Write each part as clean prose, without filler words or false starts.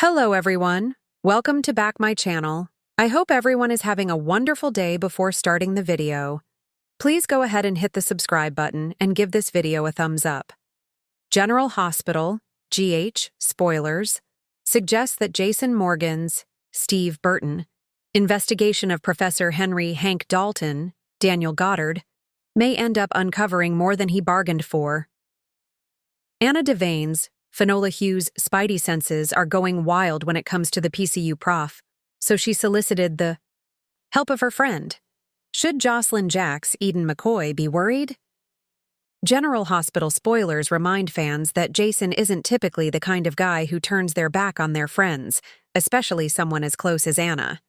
Hello everyone, welcome to back my channel. I hope everyone is having a wonderful day before starting the video. Please go ahead and hit the subscribe button and give this video a thumbs up. General Hospital, GH, spoilers, suggests that Jason Morgan's, Steve Burton, investigation of Professor Henry Hank Dalton, Daniel Goddard, may end up uncovering more than he bargained for. Anna Devane's, Finola Hughes' spidey senses are going wild when it comes to the PCU prof, so she solicited the help of her friend. Should Josslyn Jax, Eden McCoy, be worried? General Hospital spoilers remind fans that Jason isn't typically the kind of guy who turns their back on their friends, especially someone as close as Anna.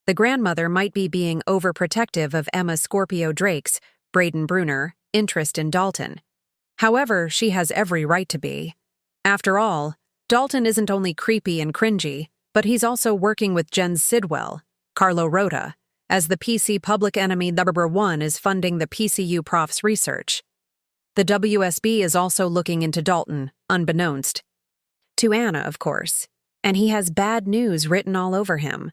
The grandmother might be being overprotective of Emma Scorpio Drake's, Braden Bruner, interest in Dalton. However, she has every right to be. After all, Dalton isn't only creepy and cringy, but he's also working with Jen Sidwell, Carlo Rota, as the PC public enemy #1 is funding the PCU prof's research. The WSB is also looking into Dalton, unbeknownst to Anna, of course, and he has bad news written all over him.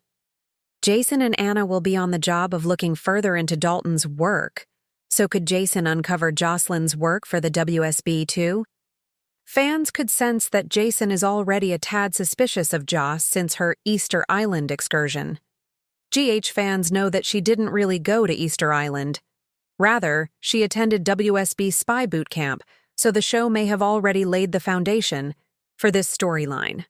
Jason and Anna will be on the job of looking further into Dalton's work, so could Jason uncover Josslyn's work for the WSB too? Fans could sense that Jason is already a tad suspicious of Joss since her Easter Island excursion. GH fans know that she didn't really go to Easter Island. Rather, she attended WSB spy boot camp, so the show may have already laid the foundation for this storyline.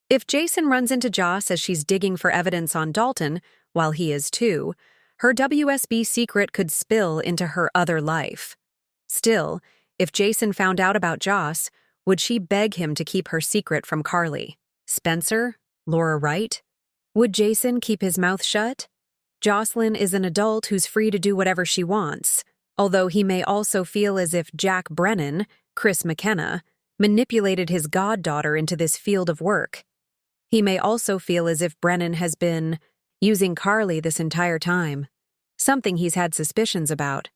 If Jason runs into Joss as she's digging for evidence on Dalton, while he is too, her WSB secret could spill into her other life. Still, if Jason found out about Joss, would she beg him to keep her secret from Carly, Spencer, Laura Wright? Would Jason keep his mouth shut? Josslyn is an adult who's free to do whatever she wants, although he may also feel as if Jack Brennan, Chris McKenna, manipulated his goddaughter into this field of work. He may also feel as if Brennan has been using Carly this entire time, something he's had suspicions about.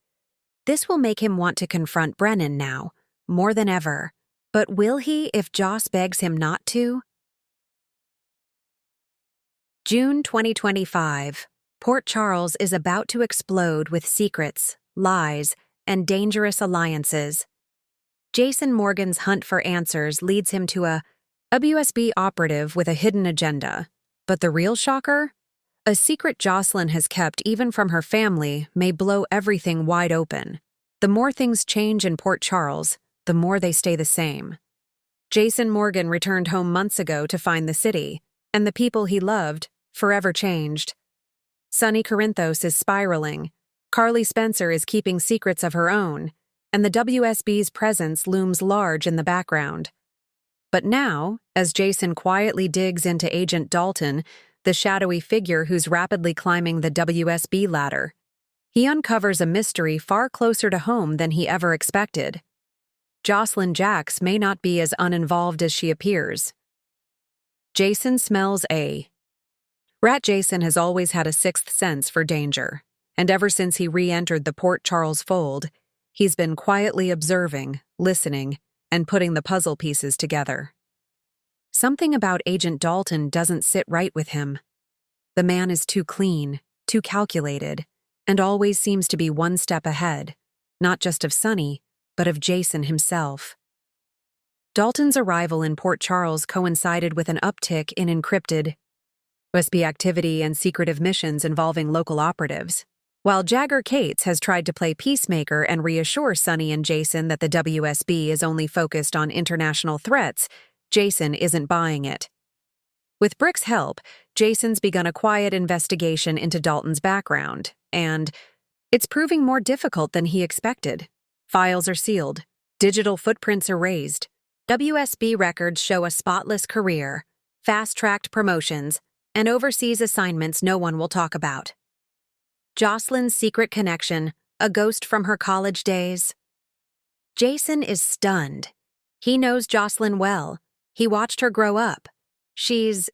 This will make him want to confront Brennan now, more than ever. But will he if Joss begs him not to? June 2025. Port Charles is about to explode with secrets, lies, and dangerous alliances. Jason Morgan's hunt for answers leads him to a WSB operative with a hidden agenda. But the real shocker? A secret Josslyn has kept even from her family may blow everything wide open. The more things change in Port Charles, the more they stay the same. Jason Morgan returned home months ago to find the city, and the people he loved, forever changed. Sunny Corinthos is spiraling, Carly Spencer is keeping secrets of her own, and the WSB's presence looms large in the background. But now, as Jason quietly digs into Agent Dalton, the shadowy figure who's rapidly climbing the WSB ladder, he uncovers a mystery far closer to home than he ever expected. Josslyn Jax may not be as uninvolved as she appears. Jason smells a rat. Jason has always had a sixth sense for danger, and ever since he re-entered the Port Charles fold, he's been quietly observing, listening, and putting the puzzle pieces together. Something about Agent Dalton doesn't sit right with him. The man is too clean, too calculated, and always seems to be one step ahead, not just of Sunny, but of Jason himself. Dalton's arrival in Port Charles coincided with an uptick in encrypted WSB activity and secretive missions involving local operatives. While Jagger Cates has tried to play peacemaker and reassure Sunny and Jason that the WSB is only focused on international threats, Jason isn't buying it. With Brick's help, Jason's begun a quiet investigation into Dalton's background, and it's proving more difficult than he expected. Files are sealed, digital footprints erased. WSB records show a spotless career, fast-tracked promotions, and overseas assignments no one will talk about. Josslyn's secret connection, a ghost from her college days. Jason is stunned. He knows Josslyn well. He watched her grow up. She's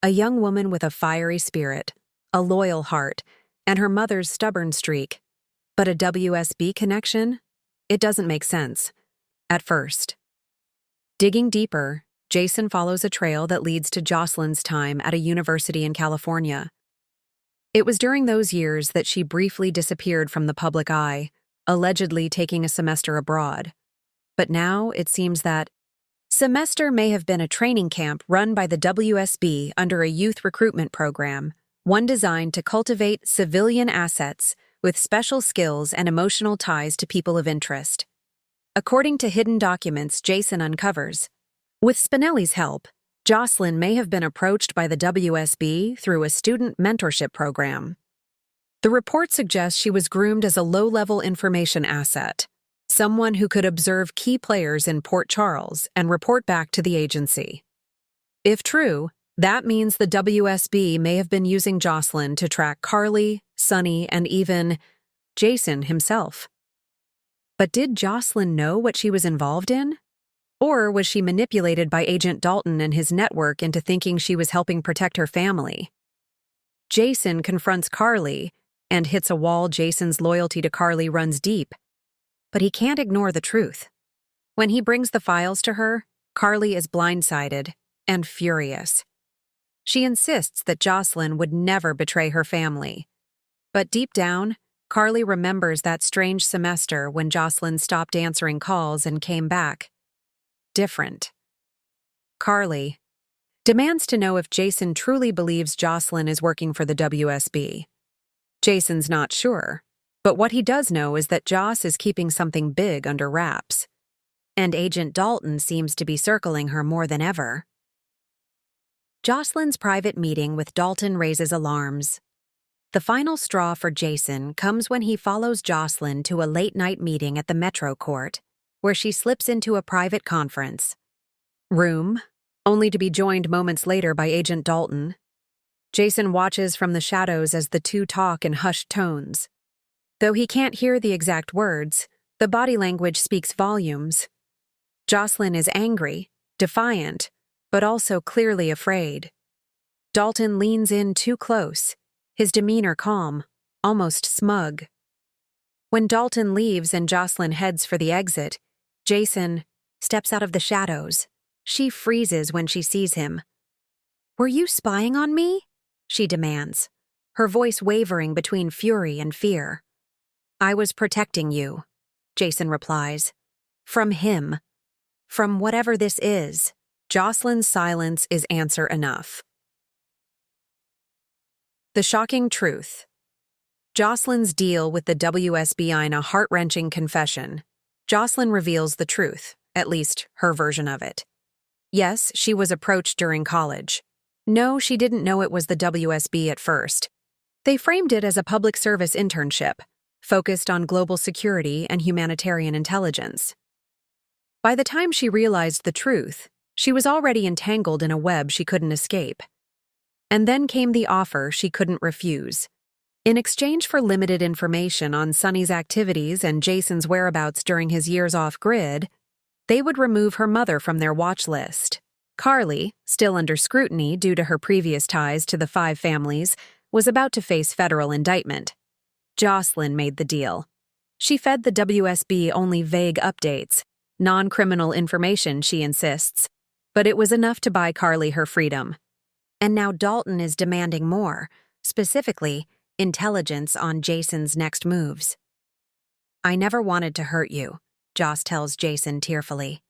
a young woman with a fiery spirit, a loyal heart, and her mother's stubborn streak. But a WSB connection? It doesn't make sense. At first. Digging deeper, Jason follows a trail that leads to Josslyn's time at a university in California. It was during those years that she briefly disappeared from the public eye, allegedly taking a semester abroad. But now it seems that semester may have been a training camp run by the WSB under a youth recruitment program, one designed to cultivate civilian assets with special skills and emotional ties to people of interest. According to hidden documents Jason uncovers, with Spinelli's help, Josslyn may have been approached by the WSB through a student mentorship program. The report suggests she was groomed as a low-level information asset, someone who could observe key players in Port Charles and report back to the agency. If true, that means the WSB may have been using Josslyn to track Carly, Sonny, and even Jason himself. But did Josslyn know what she was involved in? Or was she manipulated by Agent Dalton and his network into thinking she was helping protect her family? Jason confronts Carly and hits a wall. Jason's loyalty to Carly runs deep, but he can't ignore the truth. When he brings the files to her, Carly is blindsided and furious. She insists that Josslyn would never betray her family. But deep down, Carly remembers that strange semester when Josslyn stopped answering calls and came back different. Carly demands to know if Jason truly believes Josslyn is working for the WSB. Jason's not sure, but what he does know is that Joss is keeping something big under wraps. And Agent Dalton seems to be circling her more than ever. Josslyn's private meeting with Dalton raises alarms. The final straw for Jason comes when he follows Josslyn to a late-night meeting at the Metro Court, where she slips into a private conference room, only to be joined moments later by Agent Dalton. Jason watches from the shadows as the two talk in hushed tones. Though he can't hear the exact words, the body language speaks volumes. Josslyn is angry, defiant, but also clearly afraid. Dalton leans in too close, his demeanor calm, almost smug. When Dalton leaves and Josslyn heads for the exit, Jason steps out of the shadows. She freezes when she sees him. "Were you spying on me?" she demands, her voice wavering between fury and fear. "I was protecting you," Jason replies. "From him. From whatever this is." Josslyn's silence is answer enough. The shocking truth. Josslyn's deal with the WSB in a heart-wrenching confession. Josslyn reveals the truth, at least her version of it. Yes, she was approached during college. No, she didn't know it was the WSB at first. They framed it as a public service internship, focused on global security and humanitarian intelligence. By the time she realized the truth, she was already entangled in a web she couldn't escape. And then came the offer she couldn't refuse. In exchange for limited information on Sonny's activities and Jason's whereabouts during his years off-grid, they would remove her mother from their watch list. Carly, still under scrutiny due to her previous ties to the five families, was about to face federal indictment. Josslyn made the deal. She fed the WSB only vague updates, non-criminal information, she insists, but it was enough to buy Carly her freedom. And now Dalton is demanding more, specifically, intelligence on Jason's next moves. "I never wanted to hurt you," Joss tells Jason tearfully.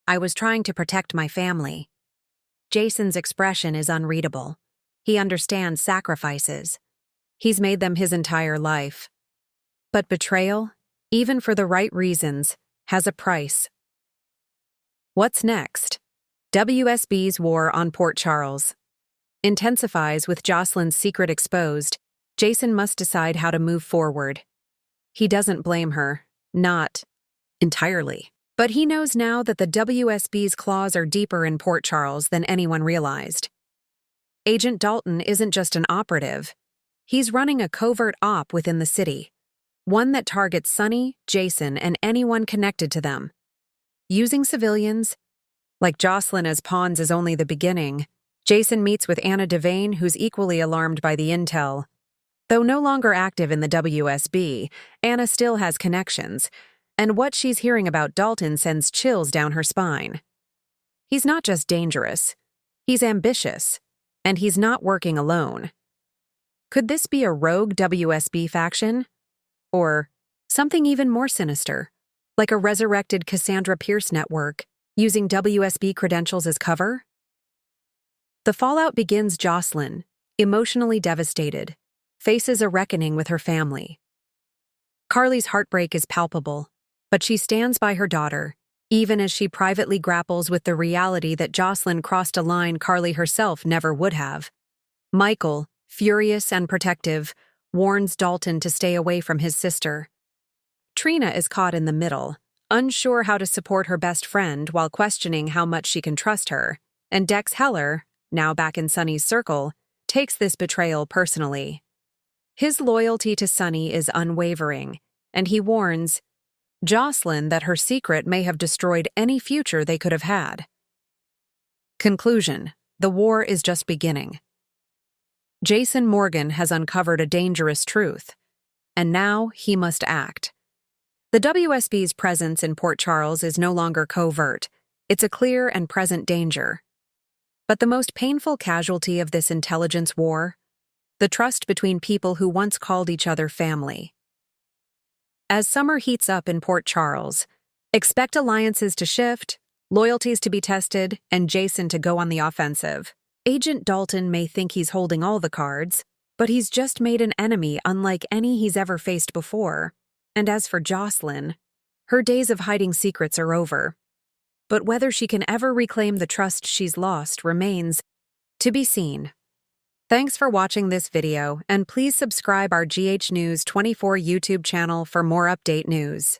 "I was trying to protect my family." Jason's expression is unreadable. He understands sacrifices. He's made them his entire life. But betrayal, even for the right reasons, has a price. What's next? WSB's war on Port Charles intensifies with Josslyn's secret exposed. Jason must decide how to move forward. He doesn't blame her, not entirely. But he knows now that the WSB's claws are deeper in Port Charles than anyone realized. Agent Dalton isn't just an operative. He's running a covert op within the city, one that targets Sonny, Jason, and anyone connected to them. Using civilians, like Josslyn as pawns, is only the beginning. Jason meets with Anna Devane, who's equally alarmed by the intel. Though no longer active in the WSB, Anna still has connections, and what she's hearing about Dalton sends chills down her spine. He's not just dangerous, he's ambitious, and he's not working alone. Could this be a rogue WSB faction? Or something even more sinister, like a resurrected Cassandra Pierce network using WSB credentials as cover? The fallout begins Josslyn, emotionally devastated, faces a reckoning with her family. Carly's heartbreak is palpable, but she stands by her daughter, even as she privately grapples with the reality that Josslyn crossed a line Carly herself never would have. Michael, furious and protective, warns Dalton to stay away from his sister. Trina is caught in the middle, unsure how to support her best friend while questioning how much she can trust her, and Dex Heller, now back in Sunny's circle, takes this betrayal personally. His loyalty to Sunny is unwavering, and he warns Josslyn that her secret may have destroyed any future they could have had. Conclusion: the war is just beginning. Jason Morgan has uncovered a dangerous truth, and now he must act. The WSB's presence in Port Charles is no longer covert. It's a clear and present danger. But the most painful casualty of this intelligence war? The trust between people who once called each other family. As summer heats up in Port Charles, expect alliances to shift, loyalties to be tested, and Jason to go on the offensive. Agent Dalton may think he's holding all the cards, but he's just made an enemy unlike any he's ever faced before. And as for Josslyn, her days of hiding secrets are over. But whether she can ever reclaim the trust she's lost remains to be seen. Thanks for watching this video, and please subscribe our GH News 24 YouTube channel for more update news.